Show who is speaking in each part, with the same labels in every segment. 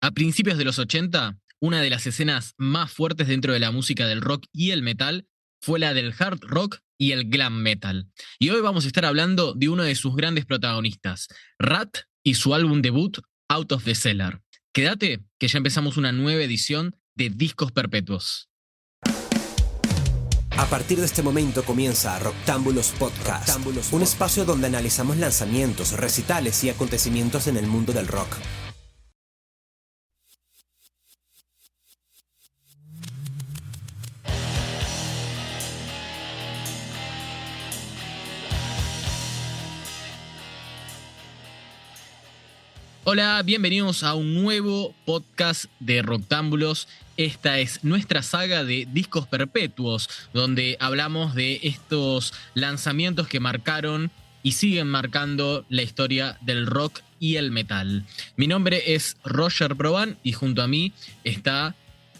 Speaker 1: A principios de los 80, una de las escenas más fuertes dentro de la música del rock y el metal fue la del hard rock y el glam metal. Y hoy vamos a estar hablando de uno de sus grandes protagonistas, Ratt y su álbum debut, Out of the Cellar. Quédate, que ya empezamos una nueva edición de Discos Perpetuos.
Speaker 2: A partir de este momento comienza Rocktámbulos Podcast, un espacio donde analizamos lanzamientos, recitales y acontecimientos en el mundo del rock.
Speaker 1: Hola, bienvenidos a un nuevo podcast de Rocktámbulos. Esta es nuestra saga de Discos Perpetuos, donde hablamos de estos lanzamientos que marcaron y siguen marcando la historia del rock y el metal. Mi nombre es Roger Proban y junto a mí está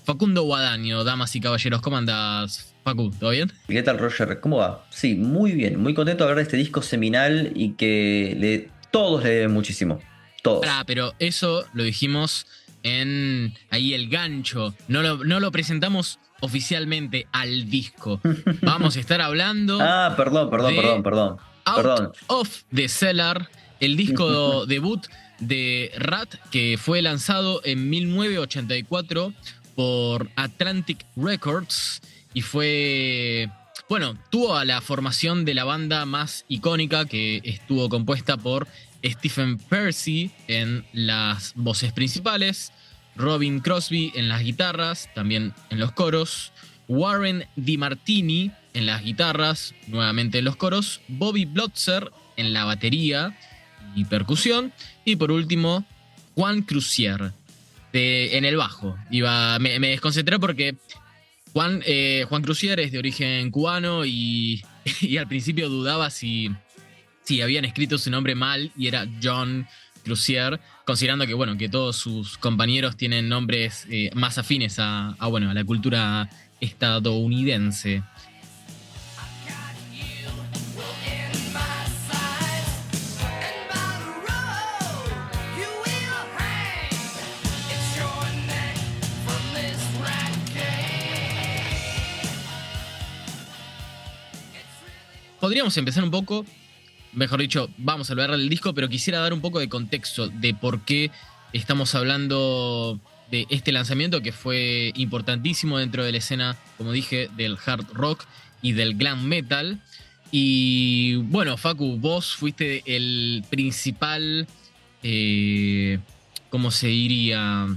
Speaker 1: Facundo Guadaño. Damas y caballeros, ¿cómo andás, Facu? ¿Todo bien?
Speaker 3: ¿Qué tal, Roger? ¿Cómo va? Sí, muy bien, muy contento de hablar de este disco seminal y que todos le deben muchísimo. Todos.
Speaker 1: Pero eso lo dijimos en ahí el gancho. No lo presentamos oficialmente al disco. Vamos a estar hablando.
Speaker 3: Perdón.
Speaker 1: Out of the Cellar, el disco debut de Ratt, que fue lanzado en 1984 por Atlantic Records y fue. Bueno, tuvo a la formación de la banda más icónica, que estuvo compuesta por Stephen Pearcy en las voces principales, Robin Crosby en las guitarras, también en los coros, Warren DeMartini en las guitarras, nuevamente en los coros, Bobby Blotzer en la batería y percusión, y por último, Juan Crucier en el bajo. Me desconcentré porque Juan Crucier es de origen cubano y al principio dudaba si habían escrito su nombre mal y era John Crucier, considerando que todos sus compañeros tienen nombres más afines a la cultura estadounidense. Podríamos empezar un poco. Mejor dicho, vamos a hablar del disco, pero quisiera dar un poco de contexto de por qué estamos hablando de este lanzamiento que fue importantísimo dentro de la escena, como dije, del hard rock y del glam metal. Y bueno, Facu, vos fuiste el principal, ¿cómo se diría?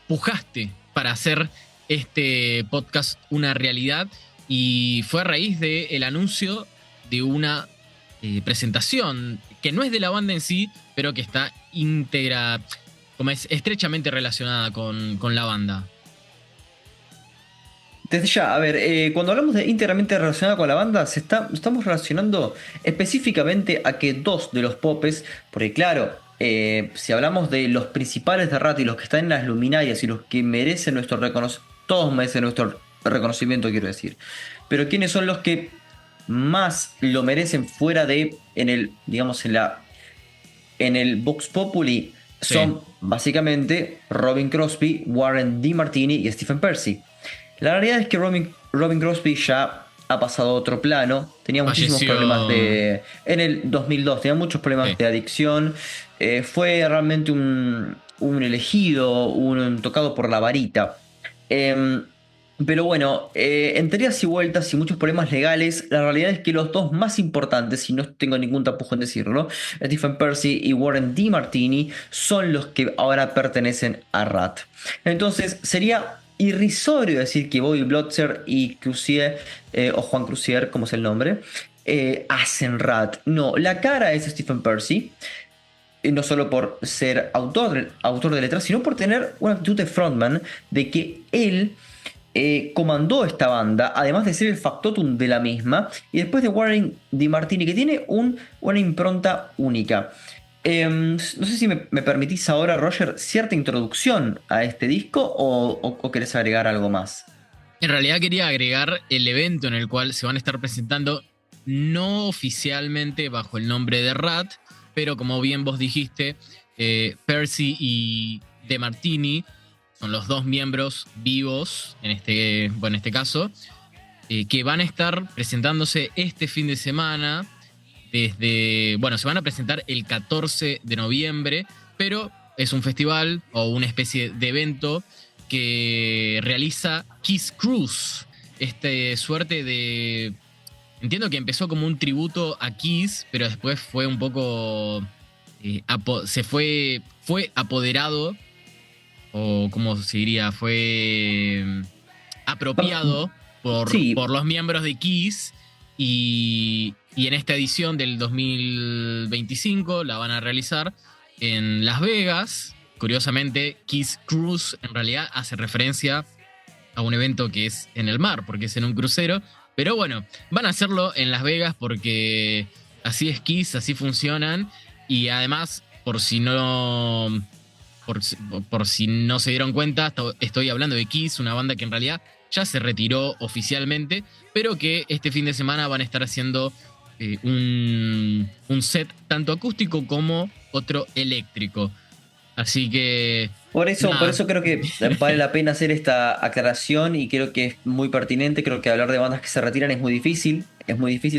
Speaker 1: Pujaste para hacer este podcast una realidad y fue a raíz del anuncio de una presentación que no es de la banda en sí, pero que está estrechamente relacionada con la banda.
Speaker 3: Desde ya, a ver, cuando hablamos de íntegramente relacionada con la banda, estamos relacionando específicamente a que dos de los popes, porque claro, si hablamos de los principales de Ratt y los que están en las luminarias y los que merecen nuestro reconocimiento, todos merecen nuestro reconocimiento, quiero decir, pero ¿quiénes son los que más lo merecen fuera de en el Vox Populi?
Speaker 1: Sí.
Speaker 3: Son básicamente Robin Crosby, Warren DeMartini y Stephen Pearcy. La realidad es que Robin Crosby ya ha pasado a otro plano. Tenía muchísimos problemas en el 2002, tenía muchos problemas de adicción. Fue realmente un elegido, un tocado por la varita. Pero bueno, entre idas y vueltas y muchos problemas legales, la realidad es que los dos más importantes, y no tengo ningún tapujo en decirlo, Stephen Pearcy y Warren DeMartini, son los que ahora pertenecen a Ratt. Entonces sería irrisorio decir que Bobby Blotzer y Crucier, o Juan Crucier, como es el nombre, hacen Ratt. No, la cara es Stephen Pearcy. No solo por ser autor de letras, sino por tener una actitud de frontman, de que él comandó esta banda, además de ser el factotum de la misma, y después de Warren DeMartini, que tiene una impronta única. No sé si me permitís ahora, Roger, cierta introducción a este disco o querés agregar algo más.
Speaker 1: En realidad quería agregar el evento en el cual se van a estar presentando, no oficialmente bajo el nombre de Ratt, pero como bien vos dijiste, Percy y DeMartini son los dos miembros vivos, en este caso, que van a estar presentándose este fin de semana. Se van a presentar el 14 de noviembre, pero es un festival o una especie de evento que realiza Kiss Cruise. Suerte de... Entiendo que empezó como un tributo a Kiss, pero después fue un poco... fue apoderado, o como se diría, fue apropiado por los miembros de Kiss, y en esta edición del 2025 la van a realizar en Las Vegas. Curiosamente, Kiss Cruise en realidad hace referencia a un evento que es en el mar, porque es en un crucero. Pero bueno, van a hacerlo en Las Vegas porque así es Kiss, así funcionan. Y además, por si no se dieron cuenta, estoy hablando de Kiss, una banda que en realidad ya se retiró oficialmente, pero que este fin de semana van a estar haciendo un set tanto acústico como otro eléctrico. Así que...
Speaker 3: Por eso creo que vale la pena hacer esta aclaración, y creo que es muy pertinente. Creo que hablar de bandas que se retiran es muy difícil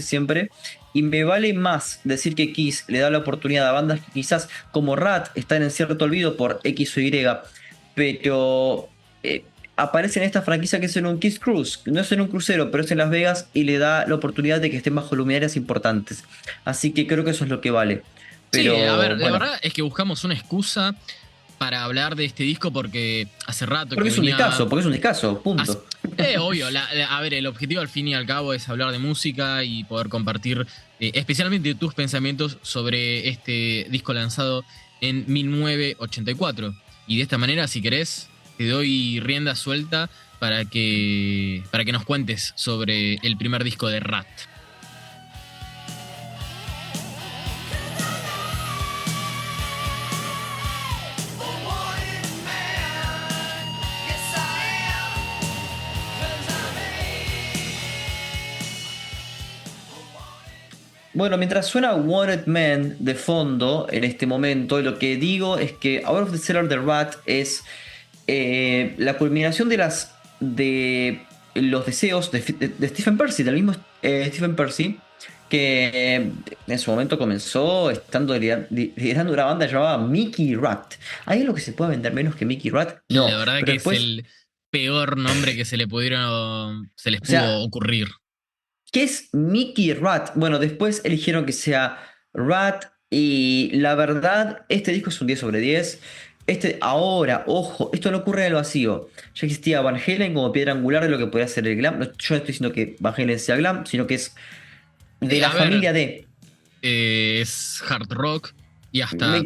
Speaker 3: siempre. Y me vale más decir que Kiss le da la oportunidad a bandas que quizás como Rat están en cierto olvido por X o Y, pero aparece en esta franquicia que es en un Kiss Cruise. No es en un crucero, pero es en Las Vegas, y le da la oportunidad de que estén bajo luminarias importantes. Así que creo que eso es lo que vale. Pero,
Speaker 1: sí, a ver, la verdad es que buscamos una excusa para hablar de este disco porque hace rato
Speaker 3: porque es un discazo, punto.
Speaker 1: Obvio, a ver, el objetivo al fin y al cabo es hablar de música y poder compartir especialmente tus pensamientos sobre este disco lanzado en 1984. Y de esta manera, si querés, te doy rienda suelta para que nos cuentes sobre el primer disco de Rat.
Speaker 3: Bueno, mientras suena Wanted Man de fondo en este momento, lo que digo es que Out of the Cellar de Rat es la culminación de los deseos de Stephen Percy, del mismo Stephen Percy, que en su momento comenzó liderando una banda llamada Mickey Rat. ¿Hay algo que se pueda vender menos que Mickey Rat? No.
Speaker 1: La verdad que después, es el peor nombre que se les pudo ocurrir.
Speaker 3: ¿Qué es Mickey Rat? Bueno, después eligieron que sea Rat, y la verdad, este disco es un 10 sobre 10. Ahora, ojo, esto no ocurre en el vacío. Ya existía Van Halen como piedra angular de lo que podía ser el glam. Yo no estoy diciendo que Van Halen sea glam, sino que es de la familia de...
Speaker 1: Es hard rock, y hasta Van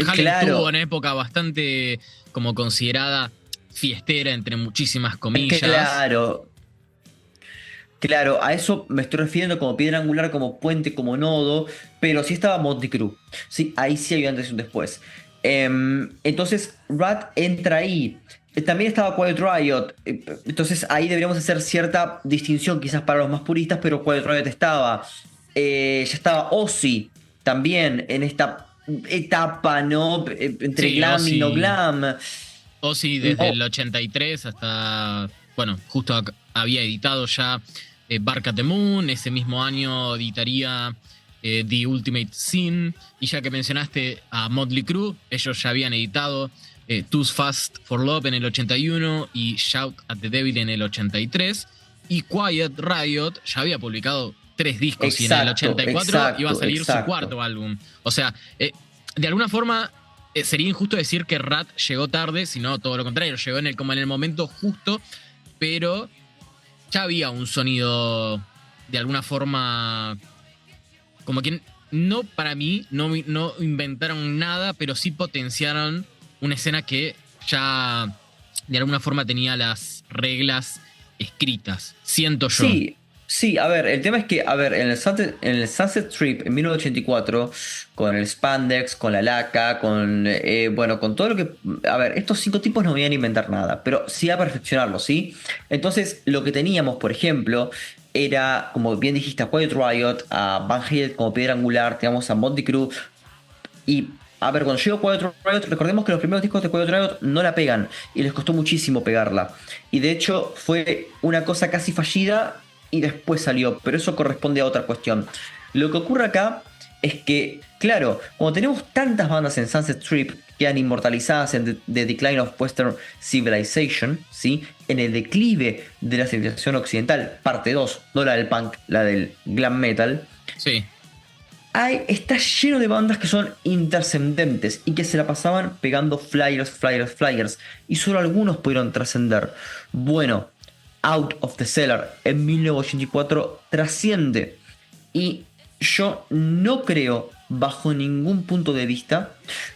Speaker 1: Halen tuvo una época bastante como considerada fiestera, entre muchísimas comillas.
Speaker 3: Claro, a eso me estoy refiriendo como piedra angular, como puente, como nodo, pero sí estaba Motley Crue. Sí, ahí sí hay antes y un después. Entonces Rat entra ahí. También estaba Quiet Riot. Entonces ahí deberíamos hacer cierta distinción quizás para los más puristas, pero Quiet Riot estaba. Ya estaba Ozzy también en esta etapa, ¿no? Entre glam
Speaker 1: Ozzy,
Speaker 3: y no glam.
Speaker 1: Ozzy desde el 83 hasta... Bueno, justo había editado ya Bark at the Moon. Ese mismo año editaría The Ultimate Sin. Y ya que mencionaste a Motley Crue, ellos ya habían editado Too Fast for Love en el 81 y Shout at the Devil en el 83. Y Quiet Riot ya había publicado 3 discos, y en el 84 iba a salir su cuarto álbum. O sea, de alguna forma sería injusto decir que Rat llegó tarde, sino todo lo contrario, llegó como en el momento justo, pero ya había un sonido de alguna forma como que no, para mí no inventaron nada, pero sí potenciaron una escena que ya de alguna forma tenía las reglas escritas, siento yo.
Speaker 3: Sí, a ver, el tema es que, en el Sunset Strip en 1984, con el spandex, con la laca, con todo lo que... A ver, estos 5 tipos no venían a inventar nada, pero sí a perfeccionarlo, ¿sí? Entonces, lo que teníamos, por ejemplo, era, como bien dijiste, a Quiet Riot, a Van Halen como piedra angular, teníamos a Motley Crue, y A ver, cuando llegó Quiet Riot, recordemos que los primeros discos de Quiet Riot no la pegan y les costó muchísimo pegarla. Y de hecho fue una cosa casi fallida y después salió, pero eso corresponde a otra cuestión. Lo que ocurre acá es que, claro, cuando tenemos tantas bandas en Sunset Strip que quedan inmortalizadas en The Decline of Western Civilization, ¿sí? En el declive de la civilización occidental, parte 2, no la del punk, la del glam metal.
Speaker 1: Sí.
Speaker 3: Está lleno de bandas que son intrascendentes y que se la pasaban pegando flyers. Y solo algunos pudieron trascender. Bueno, Out of the Cellar en 1984 trasciende. Y yo no creo, bajo ningún punto de vista,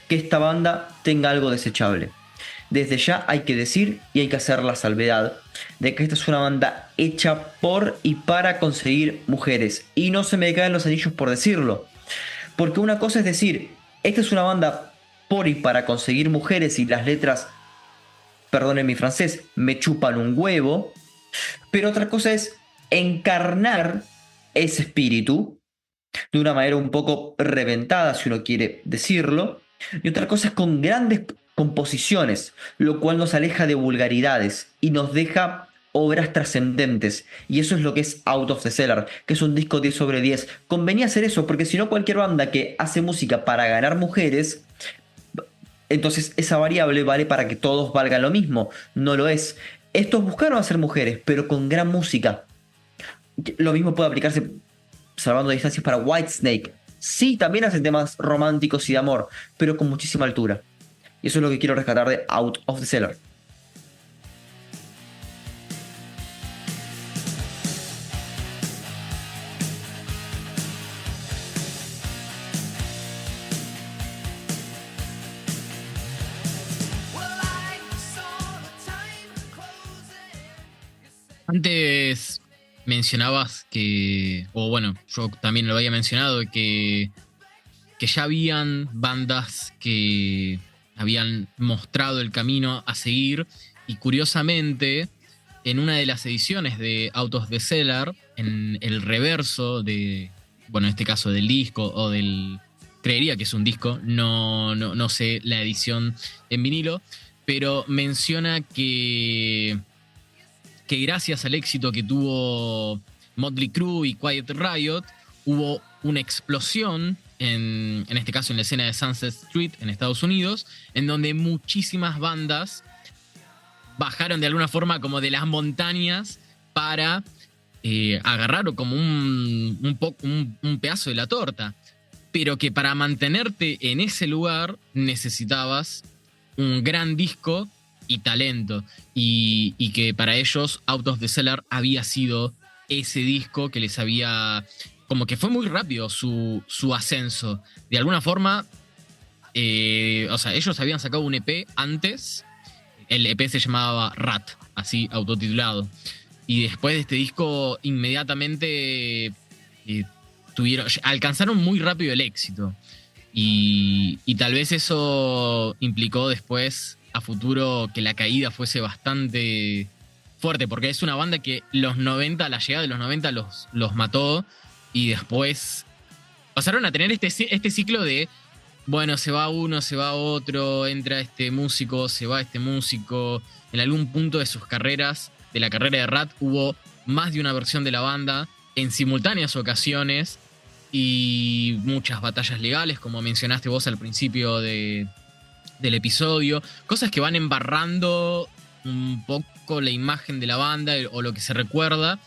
Speaker 3: que esta banda tenga algo desechable. Desde ya hay que decir y hay que hacer la salvedad de que esta es una banda hecha por y para conseguir mujeres. Y no se me caen los anillos por decirlo. Porque una cosa es decir, esta es una banda por y para conseguir mujeres y las letras, perdonen mi francés, me chupan un huevo. Pero otra cosa es encarnar ese espíritu de una manera un poco reventada, si uno quiere decirlo. Y otra cosa es con grandes composiciones, lo cual nos aleja de vulgaridades y nos deja obras trascendentes. Y eso es lo que es Out of the Cellar, que es un disco 10 sobre 10. Convenía hacer eso, porque si no, cualquier banda que hace música para ganar mujeres, entonces esa variable vale para que todos valgan lo mismo. No lo es. Estos buscaron hacer mujeres, pero con gran música. Lo mismo puede aplicarse, salvando distancias, para Whitesnake. Sí, también hacen temas románticos y de amor, pero con muchísima altura. Y eso es lo que quiero rescatar de Out of the Cellar.
Speaker 1: Antes mencionabas que, o bueno, yo también lo había mencionado, que ya habían bandas que habían mostrado el camino a seguir, y curiosamente, en una de las ediciones de Out of the Cellar, en el reverso de, bueno, en este caso del disco, o del, creería que es un disco, no sé la edición en vinilo, pero menciona que gracias al éxito que tuvo Motley Crue y Quiet Riot, hubo una explosión, en este caso en la escena de Sunset Street en Estados Unidos, en donde muchísimas bandas bajaron de alguna forma como de las montañas para agarrar como un pedazo de la torta, pero que para mantenerte en ese lugar necesitabas un gran disco y talento, y que para ellos Out of the Cellar había sido ese disco que les había, como que fue muy rápido su ascenso. De alguna forma, o sea, ellos habían sacado un EP antes, el EP se llamaba Rat, así autotitulado, y después de este disco inmediatamente alcanzaron muy rápido el éxito, y tal vez eso implicó después a futuro que la caída fuese bastante fuerte, porque es una banda que los 90, la llegada de los 90 los mató, y después pasaron a tener este ciclo de, bueno, se va uno, se va otro, entra este músico, se va este músico. En algún punto de sus carreras, de la carrera de Rat, hubo más de una versión de la banda en simultáneas ocasiones, y muchas batallas legales, como mencionaste vos al principio del episodio, cosas que van embarrando un poco la imagen de la banda o lo que se recuerda,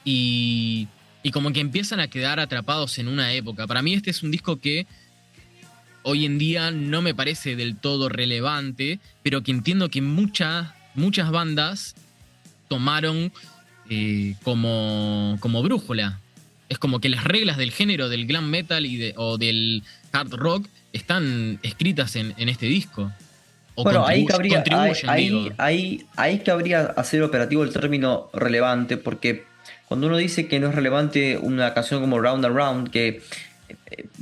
Speaker 1: y como que empiezan a quedar atrapados en una época. Para mí este es un disco que hoy en día no me parece del todo relevante, pero que entiendo que muchas bandas tomaron como brújula. Es como que las reglas del género del glam metal o del hard rock están escritas en este disco. O
Speaker 3: bueno, ahí cabría hacer operativo el término relevante, porque cuando uno dice que no es relevante una canción como Round and Round, que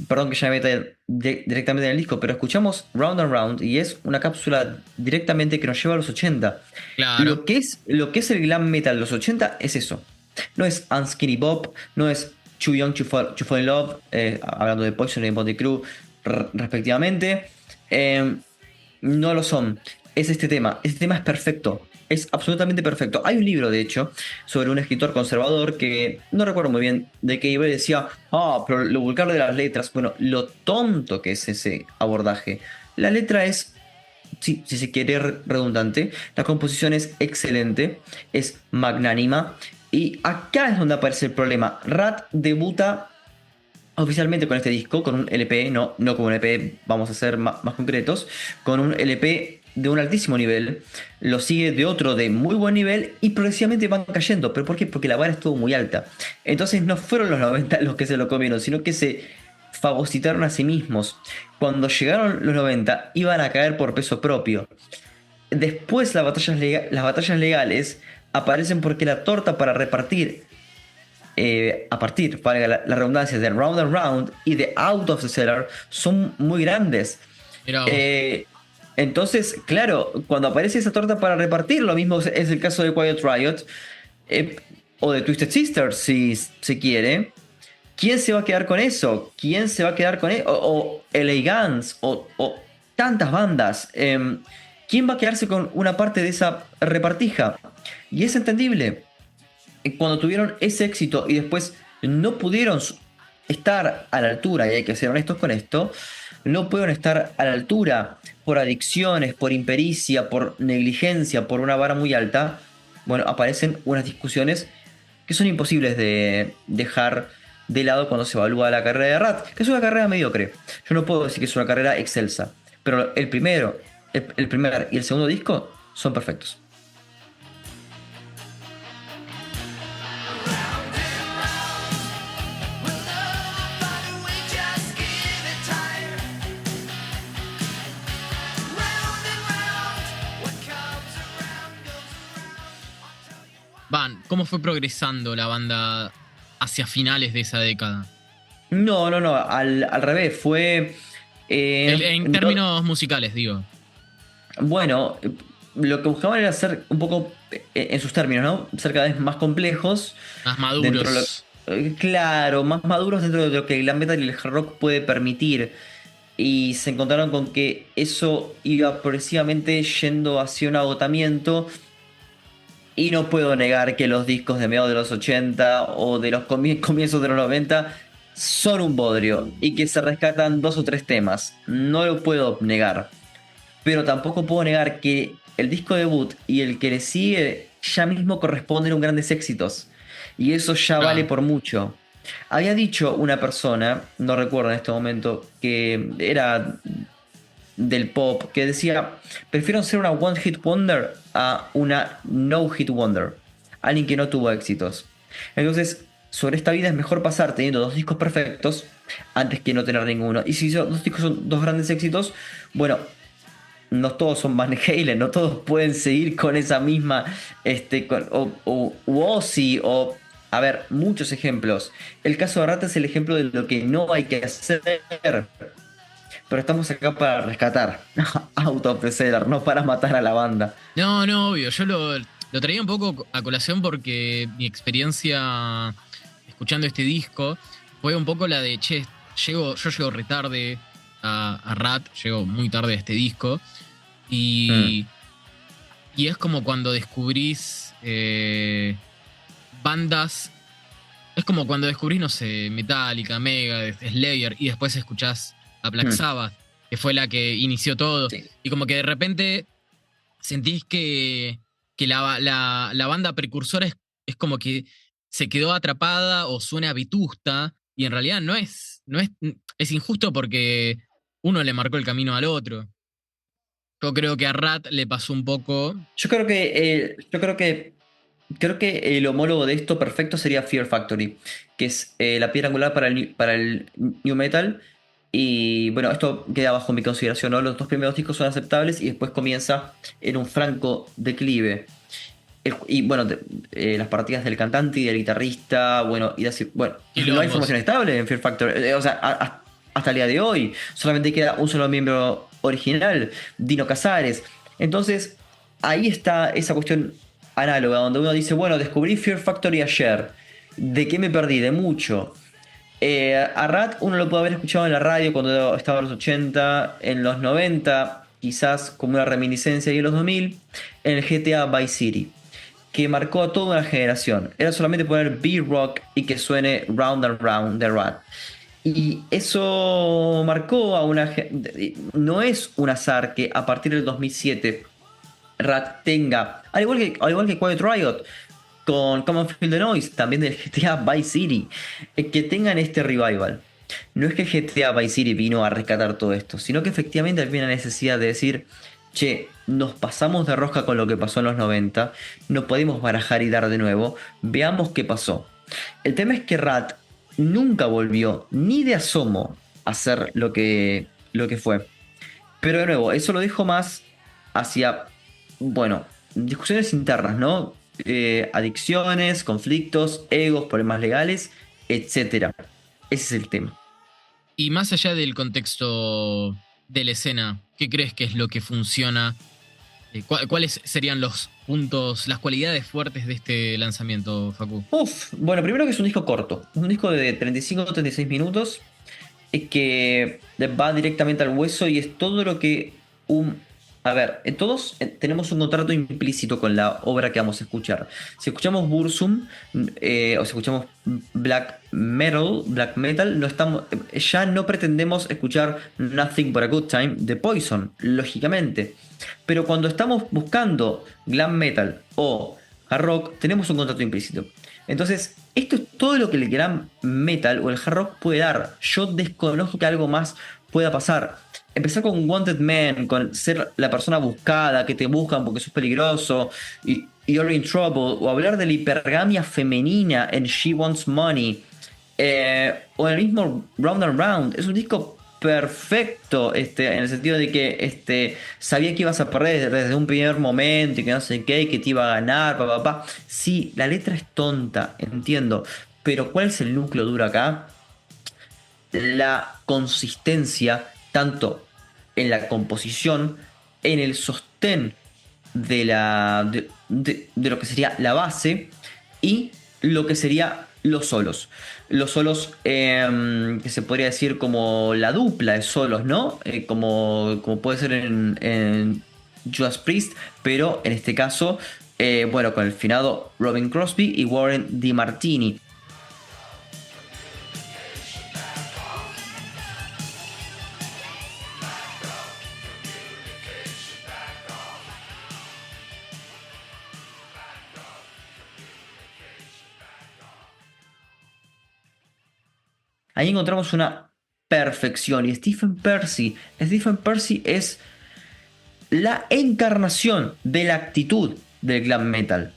Speaker 3: perdón que ya me meta directamente en el disco, pero escuchamos Round and Round y es una cápsula directamente que nos lleva a los 80.
Speaker 1: Claro.
Speaker 3: Lo que es el glam metal de los 80 es eso. No es Unskinny Bob, no es Too Young to Fall in Love, hablando de Poison y Motley Crue respectivamente. No lo son. Es este tema. Este tema es perfecto. Es absolutamente perfecto. Hay un libro, de hecho, sobre un escritor conservador que no recuerdo muy bien de qué iba y decía, pero lo vulgar de las letras. Bueno, lo tonto que es ese abordaje. La letra es, si se quiere, redundante. La composición es excelente, es magnánima. Y acá es donde aparece el problema. Ratt debuta oficialmente con este disco, con un LP, no con un EP, vamos a ser más concretos, con un LP de un altísimo nivel, lo sigue de otro de muy buen nivel y progresivamente van cayendo. ¿Pero por qué? Porque la vara estuvo muy alta. Entonces no fueron los 90 los que se lo comieron, sino que se fagocitaron a sí mismos. Cuando llegaron los 90 iban a caer por peso propio. Después las batallas legales aparecen porque la torta para repartir a partir, valga la redundancia, de Round and Round y de Out of the Cellar son muy grandes. Entonces, claro, cuando aparece esa torta para repartir, lo mismo es el caso de Quiet Riot o de Twisted Sister, si se quiere. ¿Quién se va a quedar con eso? ¿Quién se va a quedar con eso? O LA Guns o tantas bandas. ¿Quién va a quedarse con una parte de esa repartija? Y es entendible. Cuando tuvieron ese éxito y después no pudieron estar a la altura, y hay que ser honestos con esto, no pudieron estar a la altura por adicciones, por impericia, por negligencia, por una vara muy alta, bueno, aparecen unas discusiones que son imposibles de dejar de lado cuando se evalúa la carrera de Ratt, que es una carrera mediocre. Yo no puedo decir que es una carrera excelsa, pero el primer y el segundo disco son perfectos.
Speaker 1: ¿Cómo fue progresando la banda hacia finales de esa década?
Speaker 3: No, al revés, fue...
Speaker 1: en términos musicales, digo.
Speaker 3: Bueno, lo que buscaban era ser un poco, en sus términos, ¿no? Ser cada vez más complejos.
Speaker 1: Más maduros.
Speaker 3: Claro, más maduros dentro de lo que el glam metal y el hard rock puede permitir. Y se encontraron con que eso iba progresivamente yendo hacia un agotamiento. Y no puedo negar que los discos de mediados de los 80 o de los comienzos de los 90 son un bodrio y que se rescatan 2 o 3 temas. No lo puedo negar. Pero tampoco puedo negar que el disco debut y el que le sigue ya mismo corresponden a grandes éxitos. Y eso ya vale por mucho. Había dicho una persona, no recuerdo en este momento, que era del pop, que decía: prefiero ser una one hit wonder a una no hit wonder, alguien que no tuvo éxitos. Entonces, sobre esta vida es mejor pasar teniendo 2 discos perfectos antes que no tener ninguno. Y si esos 2 discos son 2 grandes éxitos, bueno, no todos son Van Halen, no todos pueden seguir con esa misma o Ozzy o... A ver, muchos ejemplos. El caso de Ratt es el ejemplo de lo que no hay que hacer. Pero estamos acá para rescatar Out of the Cellar, no para matar a la banda.
Speaker 1: No, obvio. Yo lo traía un poco a colación porque mi experiencia escuchando este disco fue un poco la de, yo llego re tarde a Ratt, llego muy tarde a este disco. Y es como cuando descubrís bandas. Es como cuando descubrís, no sé, Metallica, Megadeth, Slayer, y después escuchás a Black Sabbath, que fue la que inició todo. Sí. Y como que de repente sentís que la banda precursora es como que se quedó atrapada o suena vetusta, y en realidad no es injusto porque uno le marcó el camino al otro. Yo creo que a Ratt le pasó un poco.
Speaker 3: Creo que el homólogo de esto perfecto sería Fear Factory, que es la piedra angular para el new metal. Y bueno, esto queda bajo mi consideración, ¿no? Los 2 primeros discos son aceptables y después comienza en un franco declive. Y bueno, las partidas del cantante y del guitarrista, bueno, y así, bueno, no hay formación estable en Fear Factory. O sea, hasta el día de hoy solamente queda un solo miembro original, Dino Casares. Entonces, ahí está esa cuestión análoga, donde uno dice, bueno, descubrí Fear Factory ayer. ¿De qué me perdí? De mucho. A Rat uno lo puede haber escuchado en la radio cuando estaba en los 80, en los 90, quizás como una reminiscencia, y en los 2000, en el GTA Vice City, que marcó a toda una generación. Era solamente poner B-Rock y que suene Round and Round de Rat. Y eso marcó a una... No es un azar que a partir del 2007 Rat tenga, al igual que Quiet Riot, con Come on Feel the Noise, también del GTA Vice City, que tengan este revival. No es que GTA Vice City vino a rescatar todo esto, sino que efectivamente había una necesidad de decir, che, nos pasamos de rosca con lo que pasó en los 90, no podemos barajar y dar de nuevo, veamos qué pasó. El tema es que Rat nunca volvió ni de asomo a hacer lo que fue. Pero de nuevo, eso lo dejo más hacia, bueno, discusiones internas, ¿no? Adicciones, conflictos, egos, problemas legales, etcétera. Ese es el tema.
Speaker 1: Y más allá del contexto de la escena, ¿qué crees que es lo que funciona? ¿Cuáles serían los puntos, las cualidades fuertes de este lanzamiento, Facu?
Speaker 3: Bueno, primero que es un disco corto, un disco de 35 o 36 minutos, que va directamente al hueso y es todo lo que A ver, todos tenemos un contrato implícito con la obra que vamos a escuchar. Si escuchamos Burzum o si escuchamos Black Metal, ya no pretendemos escuchar Nothing But a Good Time de Poison, lógicamente. Pero cuando estamos buscando glam metal o hard rock, tenemos un contrato implícito. Entonces, esto es todo lo que el glam metal o el hard rock puede dar. Yo desconozco que algo más pueda pasar. Empezar con Wanted Man, con ser la persona buscada, que te buscan porque sos peligroso, y You're in Trouble, o hablar de la hipergamia femenina en She Wants Money, o el mismo Round and Round. Es un disco perfecto, en el sentido de que sabía que ibas a perder desde un primer momento y que no sé qué, y que te iba a ganar, papá. Sí, la letra es tonta, entiendo, pero ¿cuál es el núcleo duro acá? La consistencia, tanto en la composición, en el sostén de lo que sería la base y lo que sería los solos. Los solos que se podría decir como la dupla de solos, ¿no? Como puede ser en Judas Priest, pero en este caso, bueno, con el finado Robin Crosby y Warren DeMartini. Ahí encontramos una perfección. Y Stephen Percy es la encarnación de la actitud del glam metal.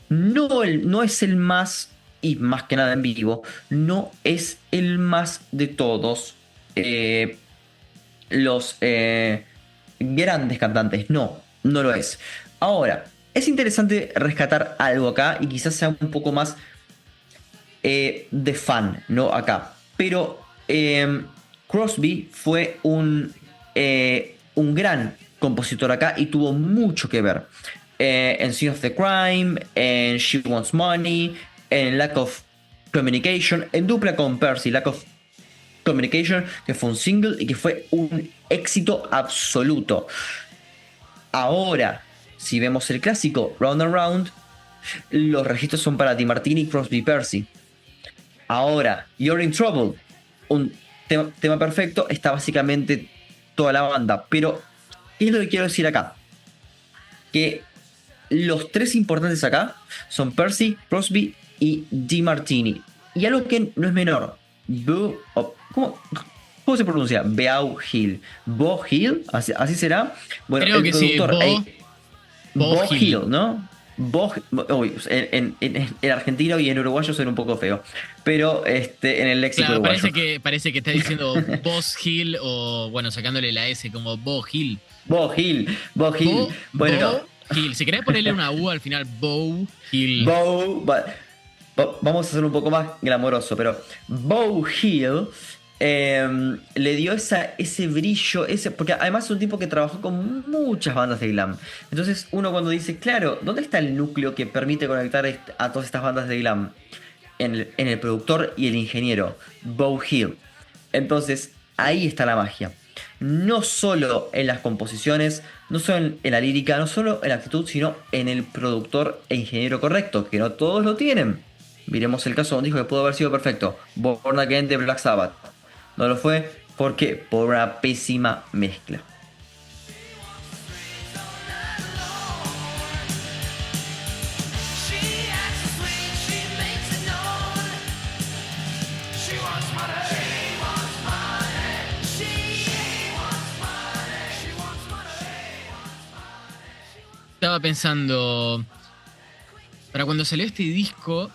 Speaker 3: No es el más, y más que nada en vivo, no es el más de todos los grandes cantantes. No lo es. Ahora, es interesante rescatar algo acá y quizás sea un poco más de fan, ¿no? Acá. Pero Crosby fue un gran compositor acá y tuvo mucho que ver en Scene of the Crime, en She Wants Money, en Lack of Communication, en dupla con Percy, Lack of Communication, que fue un single y que fue un éxito absoluto. Ahora, si vemos el clásico Round and Round, los registros son para DeMartini, Crosby y Percy. Ahora, You're in Trouble, un tema perfecto, está básicamente toda la banda. Pero, ¿qué es lo que quiero decir acá? Que los tres importantes acá son Percy, Crosby y DeMartini. Y algo que no es menor, ¿cómo se pronuncia? Beau Hill. Bo Hill, así será. Bueno,
Speaker 1: creo
Speaker 3: el
Speaker 1: que
Speaker 3: productor,
Speaker 1: sí, Bo
Speaker 3: Hill, ¿no? En argentino y en uruguayo suena un poco feo, pero en el léxico
Speaker 1: claro,
Speaker 3: uruguayo
Speaker 1: parece que está diciendo Boss Hill o bueno, sacándole la S como Bo Hill.
Speaker 3: Bo Hill. Bueno,
Speaker 1: Bo Hill. Si querés ponerle una U al final, Bo Hill.
Speaker 3: Vamos a hacerlo un poco más glamoroso, pero Bo Hill le dio ese brillo, porque además es un tipo que trabajó con muchas bandas de glam. Entonces uno cuando dice, claro, ¿dónde está el núcleo que permite conectar a todas estas bandas de glam? en el productor y el ingeniero, Beau Hill. Entonces, ahí está la magia. No solo en las composiciones, no solo en la lírica, no solo en la actitud, sino en el productor e ingeniero correcto, que no todos lo tienen. Miremos el caso de un disco que pudo haber sido perfecto, Born Again de Black Sabbath. No lo fue porque por una pésima mezcla.
Speaker 1: Estaba pensando, para cuando salió este disco,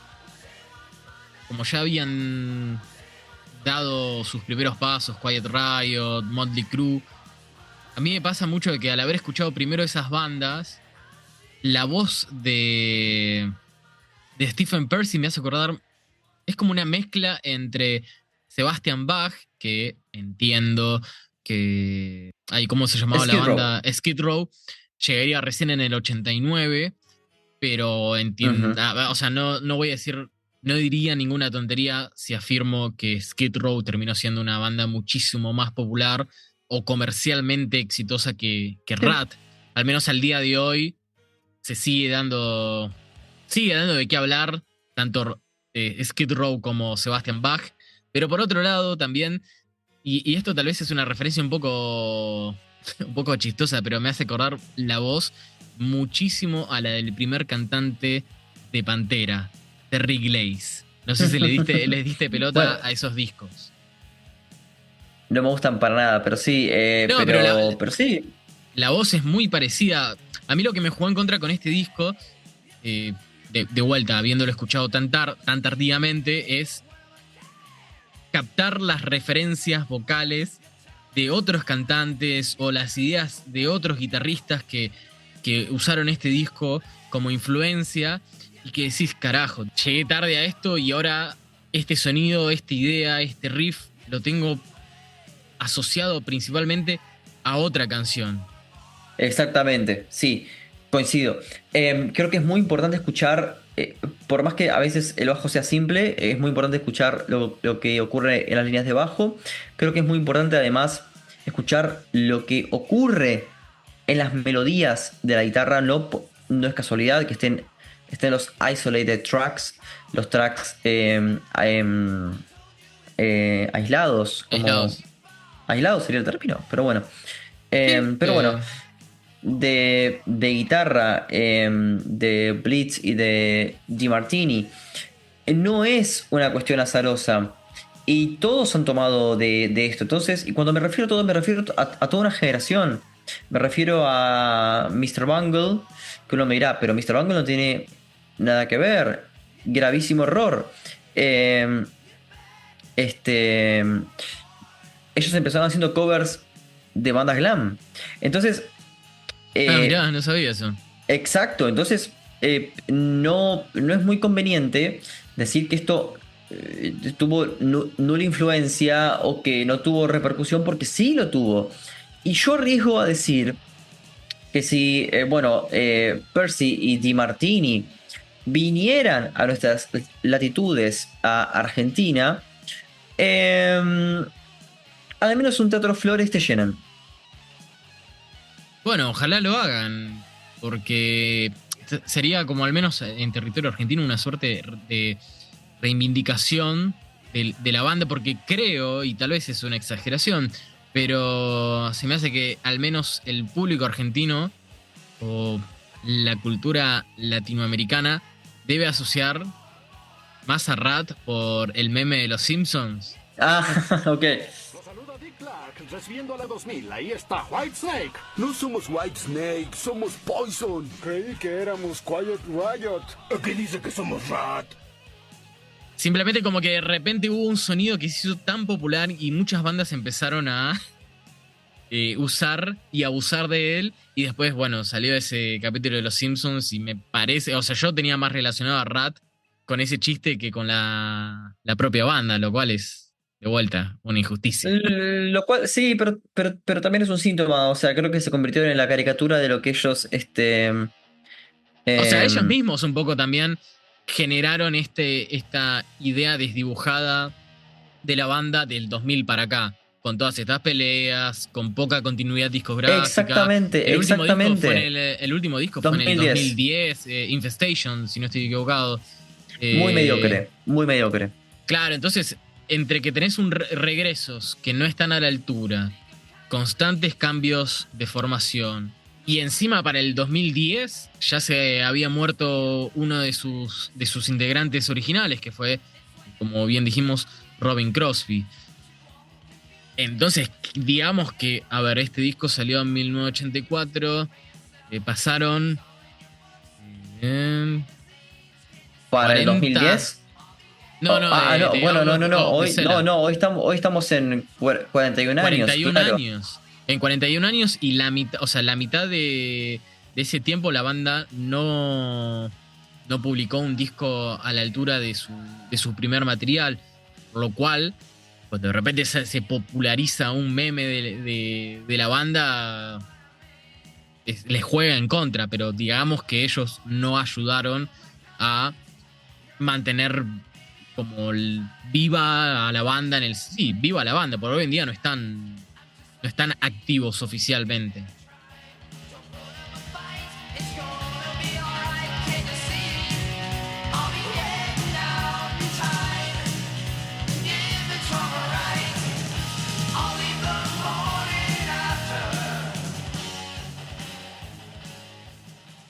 Speaker 1: como ya habían dado sus primeros pasos, Quiet Riot, Motley Crue, a mí me pasa mucho de que al haber escuchado primero esas bandas, la voz de Stephen Pearcy me hace acordar, es como una mezcla entre Sebastian Bach, que entiendo que... Ay, ¿cómo se llamaba la banda? Skid Row. Llegaría recién en el 89, pero entiendo, o sea, no voy a decir, no diría ninguna tontería si afirmo que Skid Row terminó siendo una banda muchísimo más popular o comercialmente exitosa que Ratt. Al menos al día de hoy se sigue dando de qué hablar, tanto Skid Row como Sebastian Bach, pero por otro lado también, y esto tal vez es una referencia un poco chistosa, pero me hace acordar la voz muchísimo a la del primer cantante de Pantera, Terry Glaze. No sé si les diste pelota bueno, a esos discos.
Speaker 3: No me gustan para nada, pero sí.
Speaker 1: No,
Speaker 3: pero sí.
Speaker 1: La voz es muy parecida. A mí lo que me jugó en contra con este disco, de vuelta, habiéndolo escuchado tan tardíamente, es captar las referencias vocales de otros cantantes o las ideas de otros guitarristas que usaron este disco como influencia y que decís, carajo, llegué tarde a esto y ahora este sonido, esta idea, este riff lo tengo asociado principalmente a otra canción.
Speaker 3: Exactamente, sí, coincido. Creo que es muy importante escuchar, por más que a veces el bajo sea simple, es muy importante escuchar lo que ocurre en las líneas de bajo. Creo que es muy importante además escuchar lo que ocurre en las melodías de la guitarra. No es casualidad que estén los isolated tracks, los tracks aislados. Aislados sería el término, pero bueno. Bueno, de guitarra de Blitz y de DiMartini no es una cuestión azarosa. Y todos han tomado de esto. Entonces, y cuando me refiero a todo, me refiero a toda una generación. Me refiero a Mr. Bungle, que uno me dirá, pero Mr. Bungle no tiene nada que ver. Gravísimo error. Ellos empezaron haciendo covers de bandas glam. Entonces...
Speaker 1: mirá, no sabía eso.
Speaker 3: Exacto. Entonces, no es muy conveniente decir que esto... tuvo nula influencia o que no tuvo repercusión, porque sí lo tuvo. Y yo arriesgo a decir que si Pearcy y DiMartini vinieran a nuestras latitudes, a Argentina, al menos un Teatro Flores te llenan.
Speaker 1: Bueno, ojalá lo hagan, porque sería como al menos en territorio argentino una suerte de reivindicación de la banda, porque creo, y tal vez es una exageración, pero se me hace que al menos el público argentino o la cultura latinoamericana debe asociar más a Ratt por el meme de los Simpsons.
Speaker 3: Ah, ok.
Speaker 4: Los saluda Dick Clark, recibiendo a la 2000. Ahí está Whitesnake. No somos Whitesnake, somos Poison. Creí que éramos Quiet Riot. ¿Qué dice que somos Ratt?
Speaker 1: Simplemente como que de repente hubo un sonido que se hizo tan popular y muchas bandas empezaron a usar y abusar de él. Y después, bueno, salió ese capítulo de Los Simpsons y me parece... O sea, yo tenía más relacionado a Ratt con ese chiste que con la propia banda, lo cual es, de vuelta, una injusticia.
Speaker 3: Lo cual, sí, pero también es un síntoma. O sea, creo que se convirtieron en la caricatura de lo que ellos...
Speaker 1: O sea, ellos mismos un poco también... generaron esta idea desdibujada de la banda del 2000 para acá, con todas estas peleas, con poca continuidad discográfica.
Speaker 3: Exactamente.
Speaker 1: El último disco fue en el 2010, Infestation, si no estoy equivocado.
Speaker 3: Muy mediocre.
Speaker 1: Claro, entonces, entre que tenés regresos que no están a la altura, constantes cambios de formación, y encima para el 2010 ya se había muerto uno de sus integrantes originales, que fue, como bien dijimos, Robin Crosby. Entonces, digamos que, a ver, este disco salió en 1984, pasaron...
Speaker 3: ¿Para
Speaker 1: 40...
Speaker 3: el 2010?
Speaker 1: No,
Speaker 3: hoy estamos en 41 años.
Speaker 1: 41
Speaker 3: claro.
Speaker 1: años. En 41 años y la mitad de ese tiempo la banda no publicó un disco a la altura de su primer material, por lo cual, cuando de repente se populariza un meme de la banda, les juega en contra, pero digamos que ellos no ayudaron a mantener como viva a la banda viva la banda, porque hoy en día no están activos oficialmente.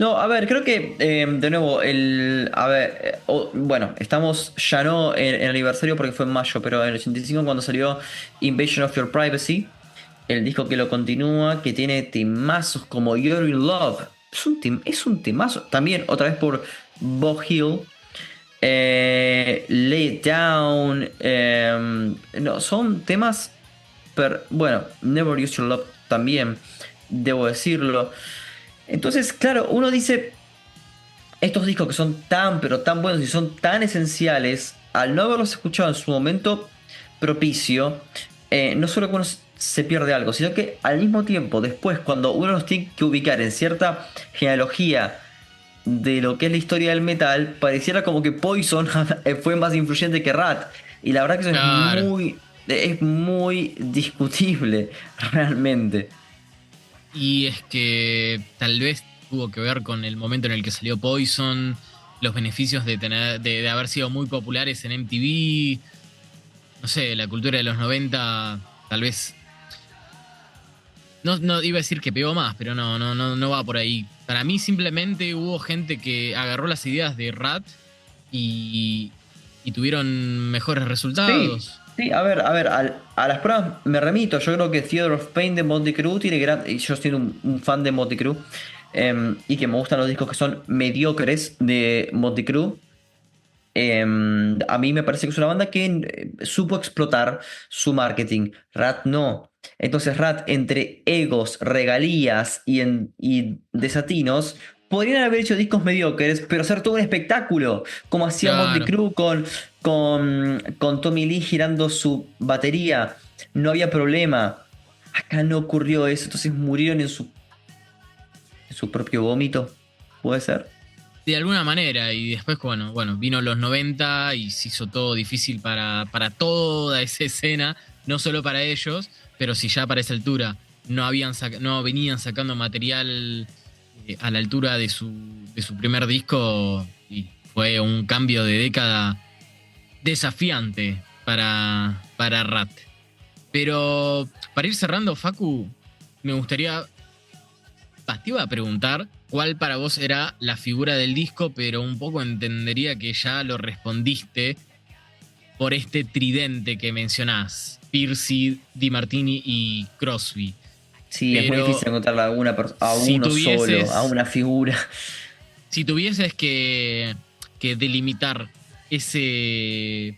Speaker 3: No, a ver, creo que de nuevo, bueno, estamos ya no en el aniversario porque fue en mayo, pero en el 85 cuando salió Invasion of Your Privacy, el disco que lo continúa, que tiene temazos como You're in Love, es un temazo, también otra vez por Bob Hill, Lay It Down, no, son temas, bueno, Never Use Your Love también, debo decirlo. Entonces, claro, uno dice, estos discos que son tan, pero tan buenos y son tan esenciales, al no haberlos escuchado en su momento propicio, no solo que uno se pierde algo, sino que al mismo tiempo, después, cuando uno los tiene que ubicar en cierta genealogía de lo que es la historia del metal, pareciera como que Poison fue más influyente que Rat. Y la verdad que eso claro, es muy discutible, realmente.
Speaker 1: Y es que tal vez tuvo que ver con el momento en el que salió Poison, los beneficios de haber sido muy populares en MTV, no sé, la cultura de los 90, tal vez. No iba a decir que pegó más, pero no va por ahí. Para mí simplemente hubo gente que agarró las ideas de Rat y tuvieron mejores resultados.
Speaker 3: Sí, a ver, a las pruebas me remito. Yo creo que Theater of Pain de Motley Crue tiene y yo soy un fan de Motley Crue, y que me gustan los discos que son mediocres de Motley Crue. A mí me parece que es una banda que supo explotar su marketing. Rat no. Entonces Rat, entre egos, regalías y desatinos, podrían haber hecho discos mediocres, pero hacer todo un espectáculo, como hacía Motley Crue con Tommy Lee girando su batería. No había problema. Acá no ocurrió eso, entonces murieron en su propio vómito. ¿Puede ser?
Speaker 1: De alguna manera, y después, bueno, vino los 90 y se hizo todo difícil para toda esa escena, no solo para ellos, pero si ya para esa altura no venían sacando material a la altura de su primer disco, y fue un cambio de década desafiante para Rat. Pero para ir cerrando, Facu, me gustaría... te iba a preguntar cuál para vos era la figura del disco, pero un poco entendería que ya lo respondiste por este tridente que mencionás: Pearcy, DiMartini y Crosby.
Speaker 3: Sí, pero es muy difícil encontrarle a uno solo, a una figura.
Speaker 1: Si tuvieses que delimitar ese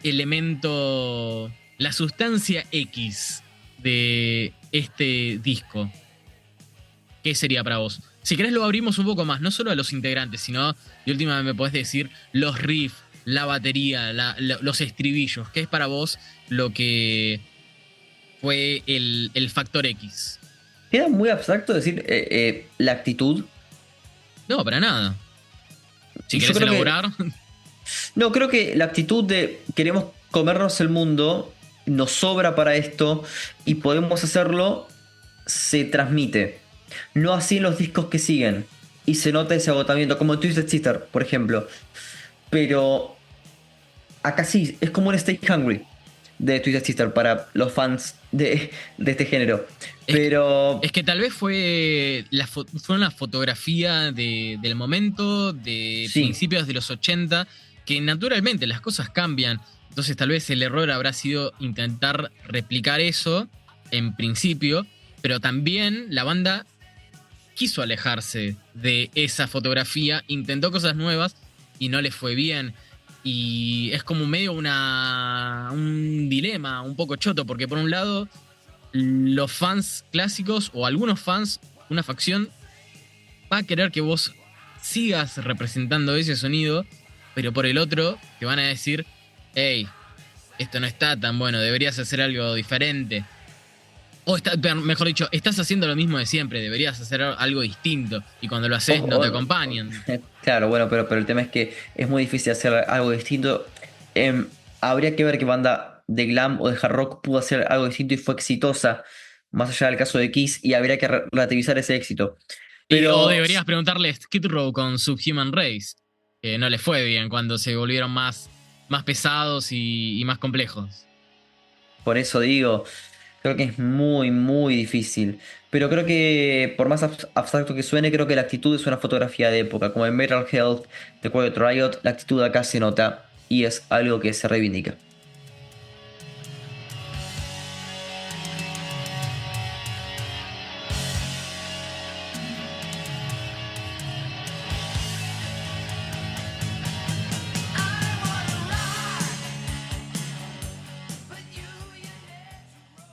Speaker 1: elemento, la sustancia X de este disco, ¿qué sería para vos? Si querés lo abrimos un poco más, no solo a los integrantes, sino de última me podés decir los riffs, la batería, los estribillos. ¿Qué es para vos lo que fue el factor X?
Speaker 3: Queda muy abstracto decir la actitud.
Speaker 1: No, para nada. Si querés elaborar.
Speaker 3: No, creo que la actitud de queremos comernos el mundo nos sobra para esto y podemos hacerlo, se transmite. No así en los discos que siguen. Y se nota ese agotamiento, como Twisted Sister, por ejemplo. Pero acá sí, es como un Stay Hungry de Twisted Sister para los fans de este género. Pero
Speaker 1: es que tal vez fue una fotografía del momento, de principios de los 80, que naturalmente las cosas cambian. Entonces tal vez el error habrá sido intentar replicar eso en principio, pero también la banda quiso alejarse de esa fotografía, intentó cosas nuevas y no le fue bien. Y es como medio un dilema un poco choto, porque por un lado los fans clásicos o algunos fans, una facción, va a querer que vos sigas representando ese sonido, pero por el otro te van a decir, hey, esto no está tan bueno, deberías hacer algo diferente. O mejor dicho, estás haciendo lo mismo de siempre, deberías hacer algo distinto. Y cuando lo haces no te acompañan.
Speaker 3: Claro, bueno, pero el tema es que es muy difícil hacer algo distinto. Habría que ver qué banda de glam o de hard rock pudo hacer algo distinto y fue exitosa, más allá del caso de Kiss, y habría que relativizar ese éxito. Pero
Speaker 1: o deberías preguntarle a Skid Row con Subhuman Race, que no les fue bien cuando se volvieron más pesados y más complejos.
Speaker 3: Por eso digo, creo que es muy, muy difícil. Pero creo que, por más abstracto que suene, creo que la actitud es una fotografía de época. Como en Metal Health de Quiet Riot, la actitud acá se nota y es algo que se reivindica.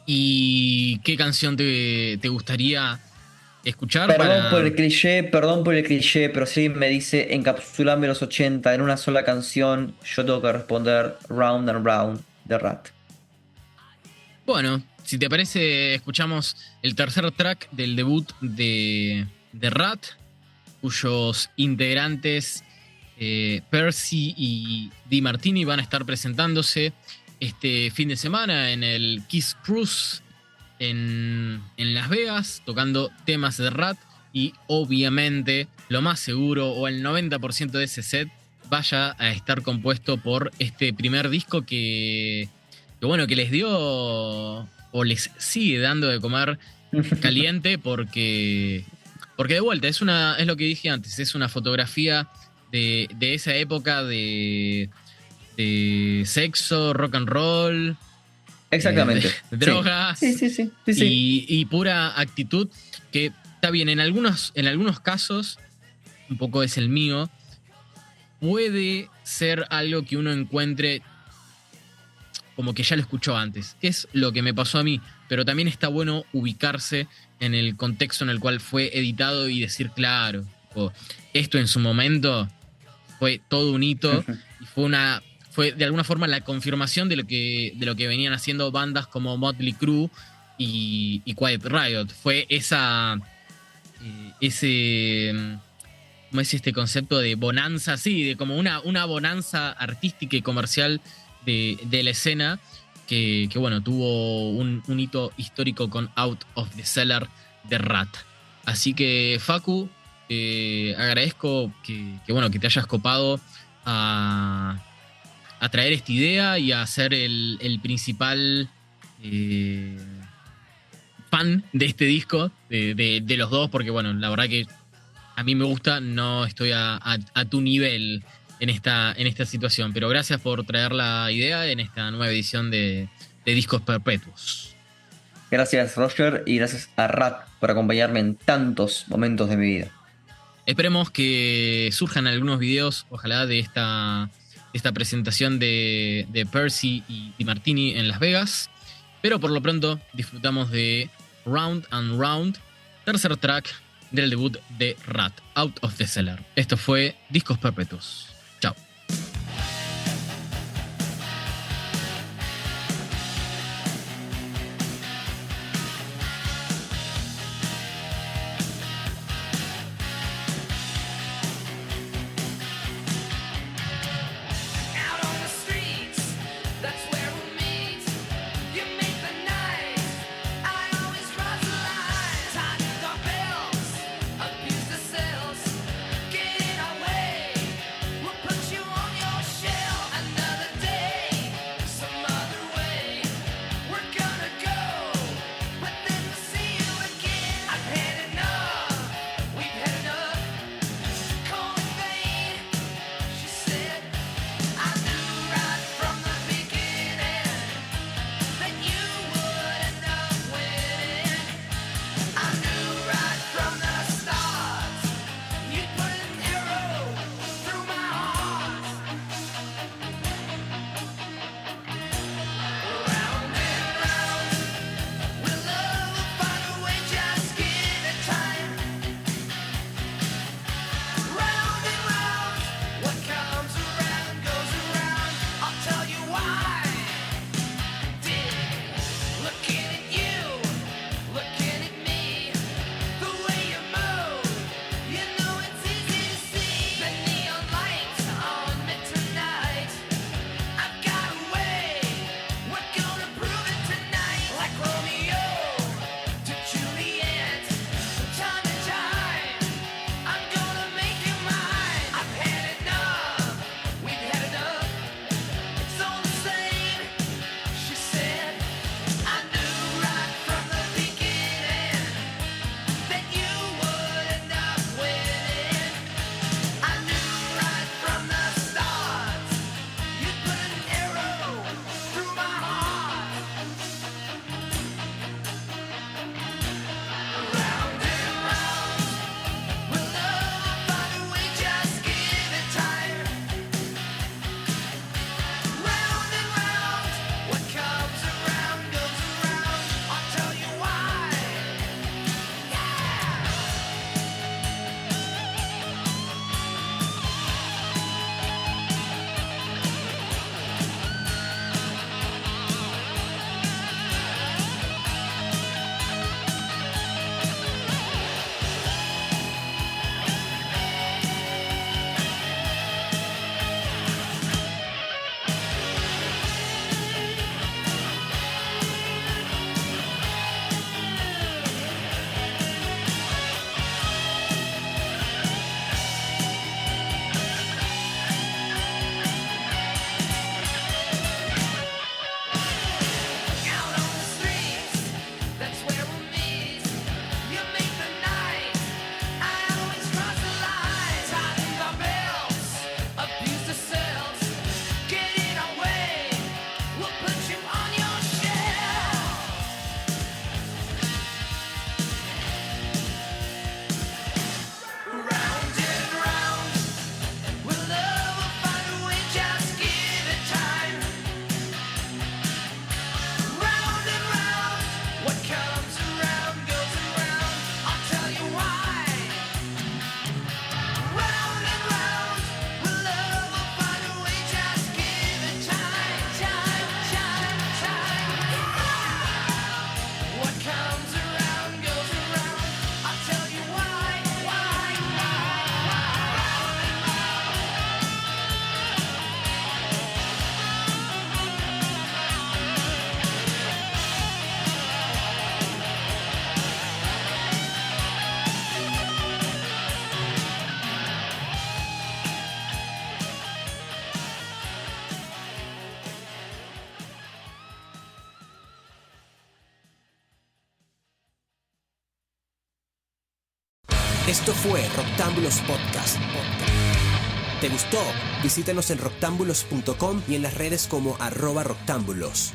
Speaker 1: ¿Y qué canción te gustaría escuchar?
Speaker 3: Perdón por el cliché, pero si alguien me dice encapsulame los 80 en una sola canción, yo tengo que responder Round and Round de Rat.
Speaker 1: Bueno, si te parece, escuchamos el tercer track del debut de Rat, cuyos integrantes Percy y DiMartini van a estar presentándose este fin de semana en el Kiss Cruise en Las Vegas, tocando temas de Rat, y obviamente lo más seguro, o el 90% de ese set, vaya a estar compuesto por este primer disco que les dio o les sigue dando de comer caliente, porque de vuelta es lo que dije antes, es una fotografía de esa época de sexo, rock and roll,
Speaker 3: exactamente,
Speaker 1: de drogas,
Speaker 3: sí.
Speaker 1: Y pura actitud, que está bien, en algunos casos, un poco es el mío, puede ser algo que uno encuentre como que ya lo escuchó antes, que es lo que me pasó a mí, pero también está bueno ubicarse en el contexto en el cual fue editado y decir, claro, esto en su momento fue todo un hito y fue de alguna forma la confirmación de lo que venían haciendo bandas como Motley Crue y Quiet Riot. Fue ¿cómo es este concepto de bonanza? Sí, de como una bonanza artística y comercial de la escena que bueno, tuvo un hito histórico con Out of the Cellar de Rat. Así que, Facu, agradezco que te hayas copado a traer esta idea y a ser el principal fan de este disco, de los dos, porque bueno, la verdad que a mí me gusta, no estoy a tu nivel en esta situación, pero gracias por traer la idea en esta nueva edición de Discos Perpetuos.
Speaker 3: Gracias, Roger, y gracias a Rat por acompañarme en tantos momentos de mi vida.
Speaker 1: Esperemos que surjan algunos videos, ojalá, de esta presentación de Percy y DiMartini en Las Vegas, pero por lo pronto disfrutamos de Round and Round, tercer track del debut de Rat, Out of the Cellar. Esto fue Discos Perpetuos. Chao.
Speaker 2: Esto fue Roctámbulos Podcast. ¿Te gustó? Visítanos en roctámbulos.com y en las redes como @roctámbulos.